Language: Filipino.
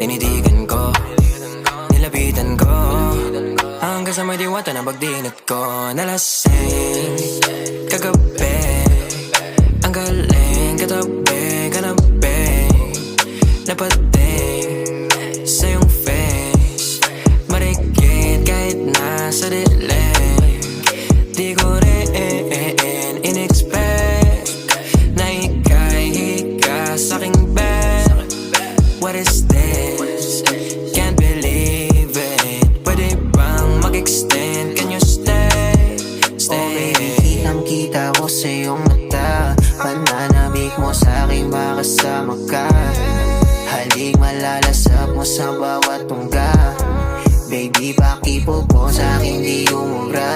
Tinitigan ko, nilapitan ko, hanggang sa may diwata na pagdinat ko. Nalasing kagabi, ang galing katabi, kanabi, napating sa iyong face, marikit kahit nasa dilim. Di ko rin in-expect na ika'y hika sa'king bed. What is this? Can't believe it. Pwede bang mag-extend? Can you stay? Stay. Oh baby, kitang-kita ko sa iyong mata, pananabik mo sa'king makasama ka. Halik malalasap mo sa bawat tungga. Baby, pakipo po sa'king di umubra.